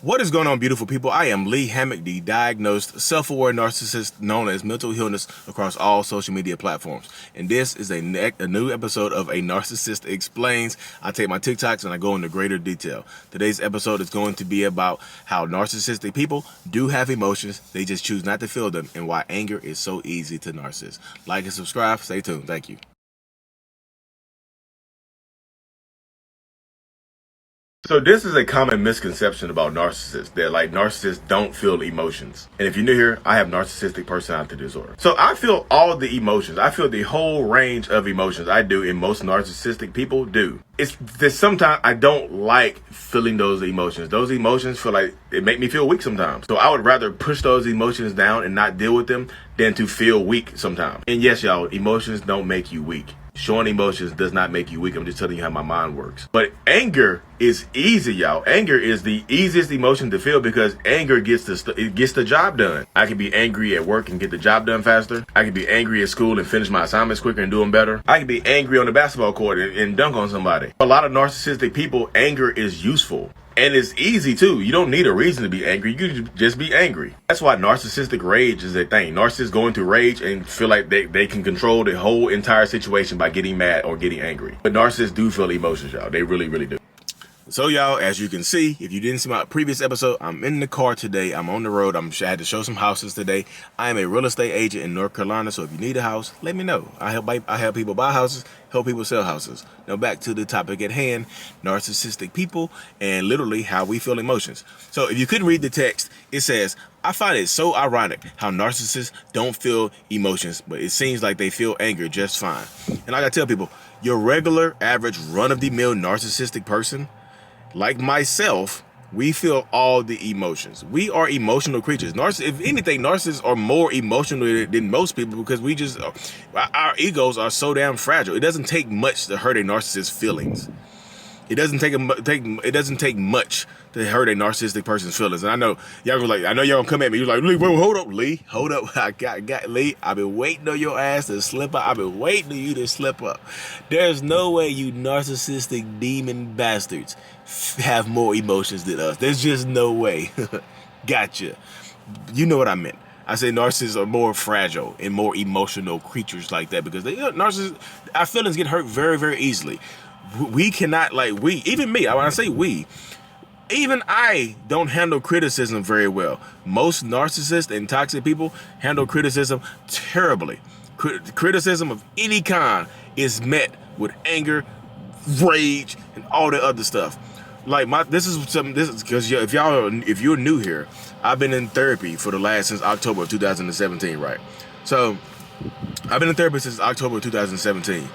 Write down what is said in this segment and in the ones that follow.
What is going on, beautiful people? I am Lee Hammock, the diagnosed self-aware narcissist known as mental illness across all social media platforms. And this is a new episode of A Narcissist Explains. I take my TikToks and I go into greater detail. Today's episode is going to be about how narcissistic people do have emotions. They just choose not to feel them, and why anger is so easy to narcissists. Like and subscribe. Stay tuned. Thank you. So this is a common misconception about narcissists, that narcissists don't feel emotions. And if you're new here, I have narcissistic personality disorder. So I feel all the emotions. I feel the whole range of emotions. I do, and most narcissistic people do. It's that sometimes I don't like feeling those emotions. Those emotions feel like it make me feel weak sometimes. So I would rather push those emotions down and not deal with them than to feel weak sometimes. And yes, y'all, emotions don't make you weak. Showing emotions does not make you weak. I'm just telling you how my mind works. But anger is easy, y'all. Anger is the easiest emotion to feel because anger gets the job done. I can be angry at work and get the job done faster. I can be angry at school and finish my assignments quicker and do them better. I can be angry on the basketball court and dunk on somebody. A lot of narcissistic people, anger is useful. And it's easy too. You don't need a reason to be angry. You can just be angry. That's why narcissistic rage is a thing. Narcissists go into rage and feel like they can control the whole entire situation by getting mad or getting angry. But narcissists do feel emotions, y'all. They really, really do. So y'all, as you can see, if you didn't see my previous episode, I'm in the car today. I'm on the road. I had to show some houses today. I am a real estate agent in North Carolina, so if you need a house, let me know. I help people buy houses, help people sell houses. Now back to the topic at hand, narcissistic people and literally how we feel emotions. So if you couldn't read the text, it says, I find it so ironic how narcissists don't feel emotions, but it seems like they feel anger just fine. And I gotta tell people, your regular, average, run-of-the-mill narcissistic person, like myself, we feel all the emotions. We are emotional creatures. If anything, narcissists are more emotional than most people because our egos are so damn fragile. It doesn't take much to hurt a narcissist's feelings. It doesn't take much to hurt a narcissistic person's feelings. And I know y'all gonna come at me. You're like, Lee, whoa, hold up, Lee. Hold up. I got Lee. I've been waiting on your ass to slip up. I've been waiting on you to slip up. There's no way you narcissistic demon bastards have more emotions than us. There's just no way. Gotcha. You know what I meant. I say narcissists are more fragile and more emotional creatures like that because narcissists, our feelings get hurt very, very easily. We cannot, even me, when I say we, even I don't handle criticism very well. Most narcissists and toxic people handle criticism terribly. Criticism of any kind is met with anger, rage, and all the other stuff. This is because if you're new here, I've been in therapy since October of 2017, right? So I've been in therapy since October of 2017,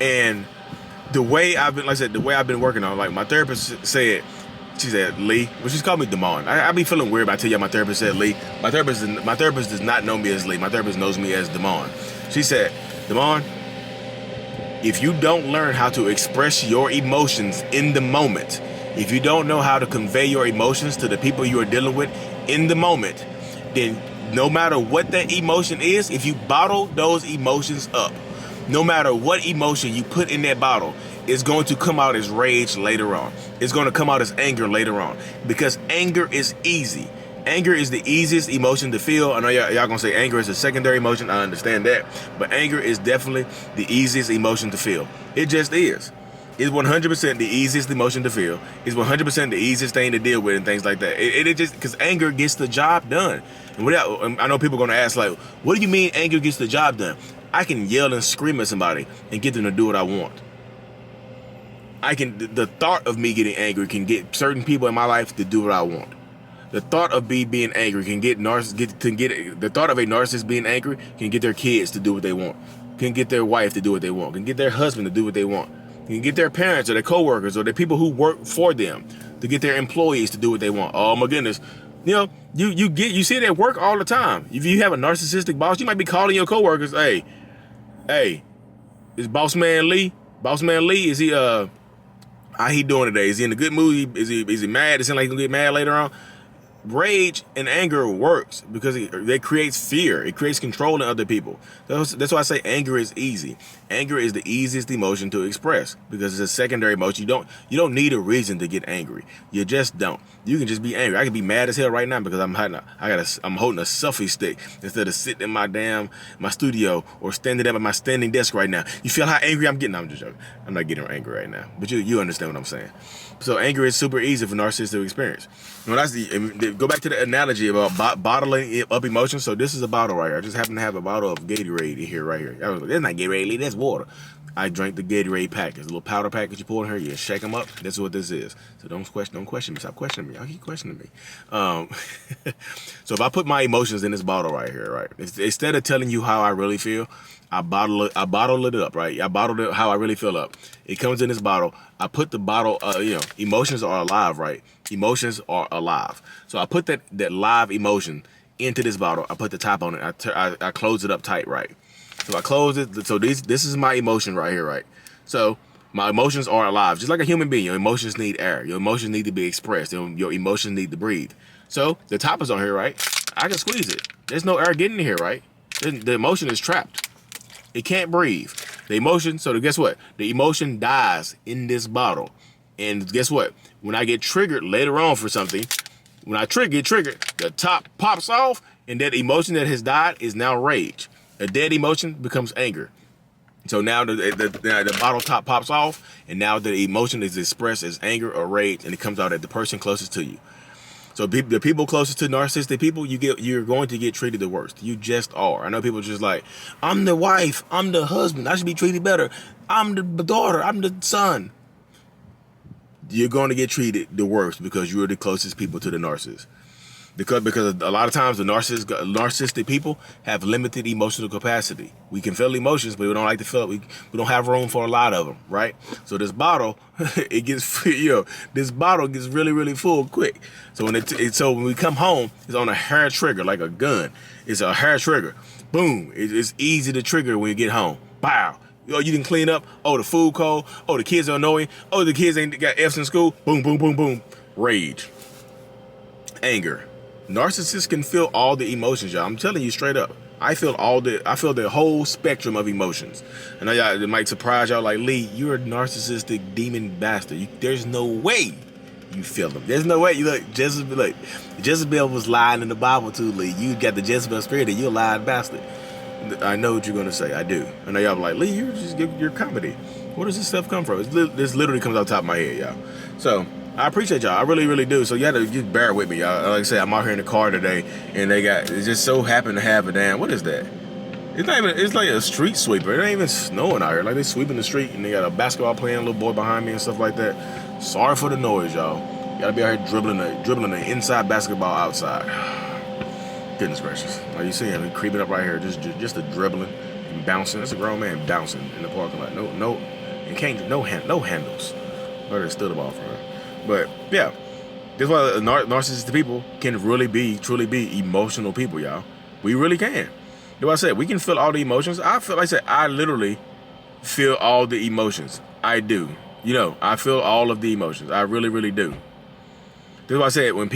and the way I've been working on, my therapist said, she said, Lee, well, she's called me Damon. I be feeling weird by telling you my therapist said Lee. My therapist does not know me as Lee. My therapist knows me as Damon. She said, Damon, if you don't learn how to express your emotions in the moment, if you don't know how to convey your emotions to the people you are dealing with in the moment, then no matter what that emotion is, if you bottle those emotions up, no matter what emotion you put in that bottle, it's going to come out as rage later on. It's going to come out as anger later on because anger is easy. Anger is the easiest emotion to feel. I know y'all gonna say anger is a secondary emotion. I understand that. But anger is definitely the easiest emotion to feel. It just is. It's 100% the easiest emotion to feel. It's 100% the easiest thing to deal with and things like that. It just, because anger gets the job done. And I know people are going to ask, what do you mean anger gets the job done? I can yell and scream at somebody and get them to do what I want. The thought of me getting angry can get certain people in my life to do what I want. The thought of me being angry the thought of a narcissist being angry can get their kids to do what they want, can get their wife to do what they want, can get their husband to do what they want, can get their parents or their coworkers or the people who work for them to get their employees to do what they want. Oh my goodness. You see it at work all the time. If you have a narcissistic boss, you might be calling your coworkers, hey, is Boss Man Lee? Is he how he doing today? Is he in a good mood? Is he mad? It seems like he's gonna get mad later on. Rage and anger works because it creates fear. It creates control in other people. That's why I say anger is easy. Anger is the easiest emotion to express because it's a secondary emotion. You don't need a reason to get angry. You just don't. You can just be angry. I can be mad as hell right now because I'm holding a selfie stick instead of sitting in my studio or standing up at my standing desk right now. You feel how angry I'm getting? I'm just joking. I'm not getting angry right now, but you understand what I'm saying. So anger is super easy for narcissists to experience. When go back to the analogy about bottling up emotions. So this is a bottle right here. I just happen to have a bottle of Gatorade here, right here. I was like, that's not Gatorade, that's water. I drank the Gatorade pack. It's a little powder pack that you pour in here. You shake them up. That's what this is. So don't question me. Stop questioning me. Y'all keep questioning me. So if I put my emotions in this bottle right here, right, instead of telling you how I really feel, I bottle it up, right? I bottled it how I really feel up. It comes in this bottle. I put the bottle, emotions are alive, right? Emotions are alive. So I put that live emotion into this bottle. I put the top on it. I close it up tight, right? So I close it. So this is my emotion right here, right? So my emotions are alive. Just like a human being, your emotions need air. Your emotions need to be expressed. Your emotions need to breathe. So the top is on here, right? I can squeeze it. There's no air getting in here, right? The emotion is trapped. It can't breathe. The emotion, so guess what? The emotion dies in this bottle. And guess what? When I get triggered later on for something, when I get triggered, the top pops off, and that emotion that has died is now rage. A dead emotion becomes anger. So now the bottle top pops off, and now the emotion is expressed as anger or rage, and it comes out at the person closest to you. So the people closest to narcissistic people, you're going to get treated the worst. You just are. I know people just like, I'm the wife, I'm the husband, I should be treated better. I'm the daughter, I'm the son. You're going to get treated the worst because you're the closest people to the narcissist. Because a lot of times the narcissistic people have limited emotional capacity. We can feel emotions, but we don't like to feel it. We don't have room for a lot of them, right? So this bottle, this bottle gets really, really full quick. So when we come home, it's on a hair trigger, like a gun. It's a hair trigger. Boom. It's easy to trigger when you get home. Pow. You didn't clean up. Oh, the food cold. Oh, the kids are annoying. Oh, the kids ain't got F's in school. Boom, boom, boom, boom. Rage. Anger. Narcissists can feel all the emotions, y'all. I'm telling you straight up. I feel the whole spectrum of emotions. I know y'all, it might surprise y'all like, Lee, you're a narcissistic demon bastard. There's no way you feel them. There's no way. You look, Jezebel was lying in the Bible too, Lee. You got the Jezebel spirit and you're a lying bastard. I know what you're going to say. I do. I know y'all be like, Lee, you're comedy. Where does this stuff come from? This literally comes out the top of my head, y'all. So I appreciate y'all. I really, really do. So you have to just bear with me, y'all. Like I said, I'm out here in the car today, and it just so happened to have a damn, what is that? It's like a street sweeper. It ain't even snowing out here. Like they sweeping the street, and they got a basketball playing little boy behind me and stuff like that. Sorry for the noise, y'all. You gotta be out here dribbling the inside basketball outside. Goodness gracious. Like you see him creeping up right here, just the dribbling and bouncing. That's a grown man bouncing in the parking lot. No handles. Or they stood the ball for her. But yeah, that's why narcissistic people can truly be emotional people, y'all. We really can. That's why I said we can feel all the emotions. I literally feel all the emotions. I do. I feel all of the emotions. I really, really do. That's why I said when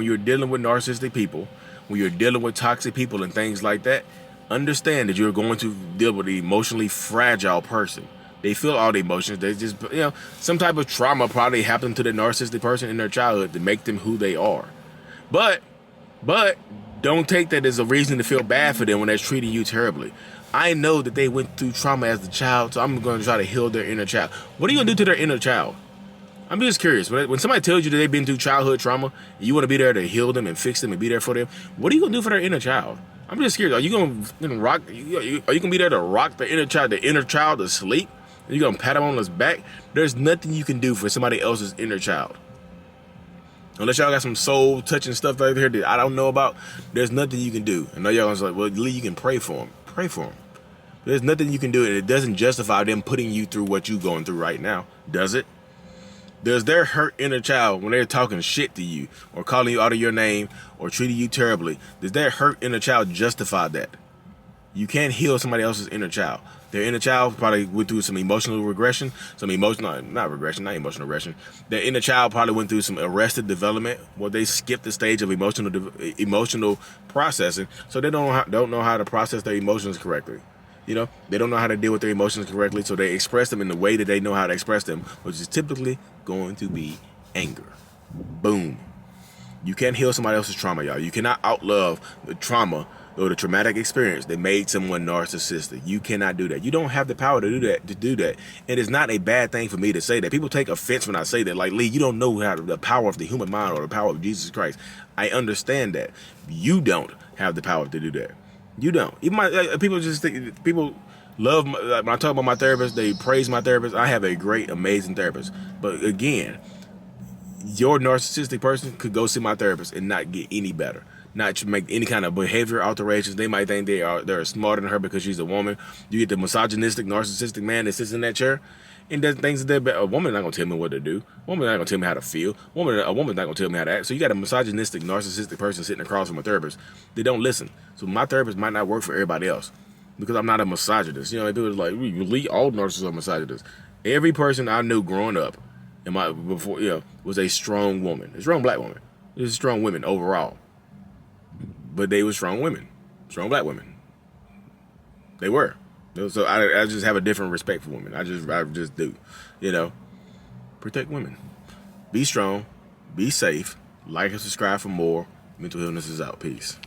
you're dealing with narcissistic people, when you're dealing with toxic people and things like that, understand that you're going to deal with an emotionally fragile person. They feel all the emotions. They just, some type of trauma probably happened to the narcissistic person in their childhood to make them who they are. But don't take that as a reason to feel bad for them when they're treating you terribly. I know that they went through trauma as a child, so I'm going to try to heal their inner child. What are you going to do to their inner child? I'm just curious. When somebody tells you that they've been through childhood trauma, and you want to be there to heal them and fix them and be there for them, what are you going to do for their inner child? I'm just curious. Are you going to rock? Are you going to be there to rock the inner child to sleep? You're going to pat him on his back? There's nothing you can do for somebody else's inner child. Unless y'all got some soul touching stuff over here that I don't know about, there's nothing you can do. I know y'all gonna say, well, Lee, you can pray for him. Pray for him. There's nothing you can do, and it doesn't justify them putting you through what you're going through right now, does it? Does their hurt inner child, when they're talking shit to you or calling you out of your name or treating you terribly, does their hurt inner child justify that? You can't heal somebody else's inner child. Their inner child probably went through some emotional regression, not emotional regression. Their inner child probably went through some arrested development where they skipped the stage of emotional processing, so they don't know how to process their emotions correctly. You know, they don't know how to deal with their emotions correctly, so they express them in the way that they know how to express them, which is typically going to be anger. Boom. You can't heal somebody else's trauma, y'all. You cannot outlove the trauma or the traumatic experience that made someone narcissistic. You cannot do that. You don't have the power to do that. And it's not a bad thing for me to say that. People take offense when I say that. Like, Lee, you don't know how the power of the human mind or the power of Jesus Christ. I understand that. You don't have the power to do that. You don't. Even people just think, people love, like, when I talk about my therapist, they praise my therapist. I have a great, amazing therapist. But again, your narcissistic person could go see my therapist and not get any better, not make any kind of behavior alterations. They might think they're smarter than her because she's a woman. You get the misogynistic, narcissistic man that sits in that chair and does things that a woman not gonna tell me what to do. A woman not gonna tell me how to feel. A woman's not gonna tell me how to act. So you got a misogynistic, narcissistic person sitting across from a therapist. They don't listen. So my therapist might not work for everybody else because I'm not a misogynist. You know, people are like, all narcissists are misogynists. Every person I knew growing up, was a strong woman, a strong black woman. It was strong women overall, but they were strong women, strong black women. They were. So I just have a different respect for women. I just do. You know, protect women. Be strong. Be safe. Like and subscribe for more. Mental Illness is out. Peace.